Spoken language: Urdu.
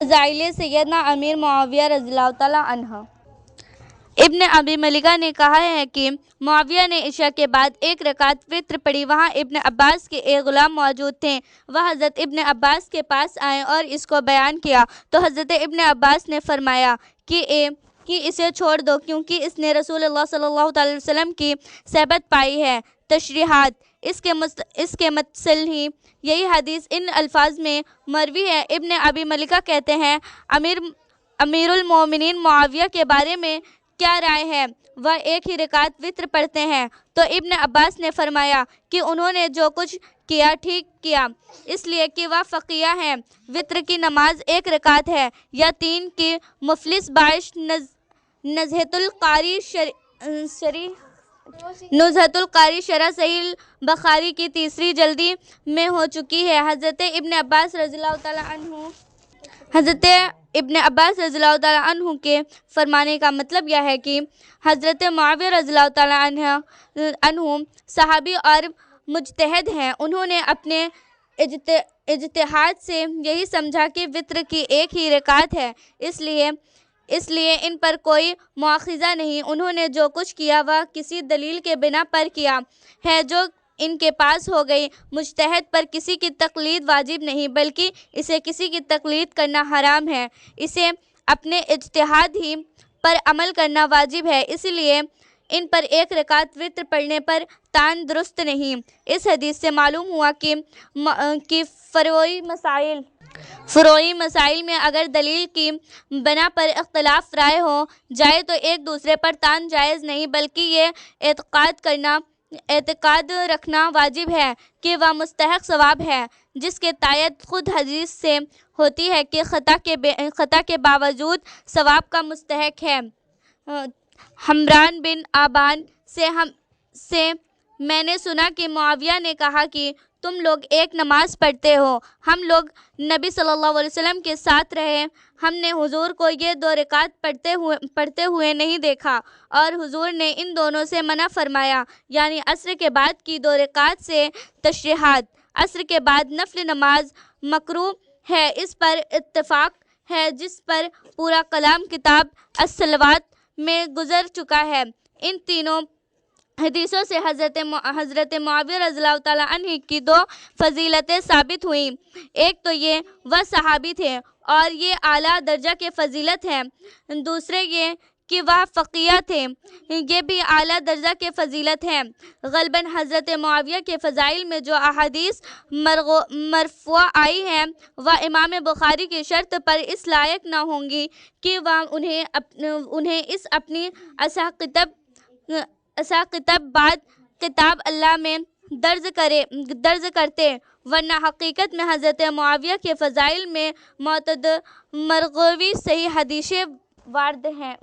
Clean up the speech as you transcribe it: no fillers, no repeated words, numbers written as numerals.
فضائل سیدنا امیر معاویہ رضی اللہ تعالیٰ عنہ۔ ابن ابی ملیکہ نے کہا ہے کہ معاویہ نے عشاء کے بعد 1 رکعت وتر پڑھی۔ وہاں ابن عباس کے ایک غلام موجود تھے۔ وہ حضرت ابن عباس کے پاس آئے اور اس کو بیان کیا تو حضرت ابن عباس نے فرمایا کہ اسے چھوڑ دو، کیونکہ اس نے رسول اللہ صلی اللہ علیہ وسلم کی صحبت پائی ہے۔ تشریحات: اس کے متسل ہی یہی حدیث ان الفاظ میں مروی ہے۔ ابن ابی ملیکہ کہتے ہیں، امیر المومنین معاویہ کے بارے میں کیا رائے ہے؟ وہ 1 ہی رکعت وتر پڑھتے ہیں۔ تو ابن عباس نے فرمایا کہ انہوں نے جو کچھ کیا ٹھیک کیا، اس لیے کہ وہ فقیہ ہیں۔ وتر کی نماز 1 رکعت ہے یا 3 کی مفلس باعث نزہۃ القاری شرح صحیح بخاری کی 3 جلدی میں ہو چکی ہے۔ حضرت ابن عباس رضی اللہ تعالیٰ عنہ کے فرمانے کا مطلب یہ ہے کہ حضرت معاویہ رضی اللہ تعالیٰ عنہ صحابی اور مجتہد ہیں۔ انہوں نے اپنے اجتہاد سے یہی سمجھا کہ وتر کی 1 ہی رکعت ہے، اس لیے ان پر کوئی مواخذہ نہیں۔ انہوں نے جو کچھ کیا وہ کسی دلیل کے بنا پر کیا ہے جو ان کے پاس ہو گئی۔ مجتہد پر کسی کی تقلید واجب نہیں، بلکہ اسے کسی کی تقلید کرنا حرام ہے۔ اسے اپنے اجتہاد ہی پر عمل کرنا واجب ہے، اس لیے ان پر 1 رکعت وتر پڑھنے پر طعن درست نہیں۔ اس حدیث سے معلوم ہوا کہ فروعی مسائل میں اگر دلیل کی بنا پر اختلاف رائے ہو جائے تو ایک دوسرے پر طعن جائز نہیں، بلکہ یہ اعتقاد رکھنا واجب ہے کہ وہ مستحق ثواب ہے، جس کی تائید خود حدیث سے ہوتی ہے کہ خطا کے باوجود ثواب کا مستحق ہے۔ حمران بن آبان سے میں نے سنا کہ معاویہ نے کہا کہ تم لوگ ایک نماز پڑھتے ہو، ہم لوگ نبی صلی اللہ علیہ وسلم کے ساتھ رہے، ہم نے حضور کو یہ 2 رکعت پڑھتے ہوئے نہیں دیکھا، اور حضور نے ان دونوں سے منع فرمایا، یعنی عصر کے بعد کی 2 رکعت سے۔ تشریحات: عصر کے بعد نفل نماز مکروہ ہے، اس پر اتفاق ہے جس پر پورا کلام کتاب الصلوات میں گزر چکا ہے۔ ان تینوں حدیثوں سے حضرت معاویہ رضی اللہ تعالیٰ عنہ کی 2 فضیلتیں ثابت ہوئیں۔ ایک تو یہ وہ صحابی تھے اور یہ اعلیٰ درجہ کی فضیلت ہے، دوسرے یہ کہ وہ فقیہ تھے، یہ بھی اعلیٰ درجہ کی فضیلت ہے۔ غالباً حضرت معاویہ کے فضائل میں جو احادیث مرفوع آئی ہیں وہ امام بخاری کی شرط پر اس لائق نہ ہوں گی کہ وہ انہیں اس اپنی اصح کتب بعد کتاب اللہ میں درج کرتے، ورنہ حقیقت میں حضرت معاویہ کے فضائل میں متعدد مروی صحیح حدیثیں وارد ہیں۔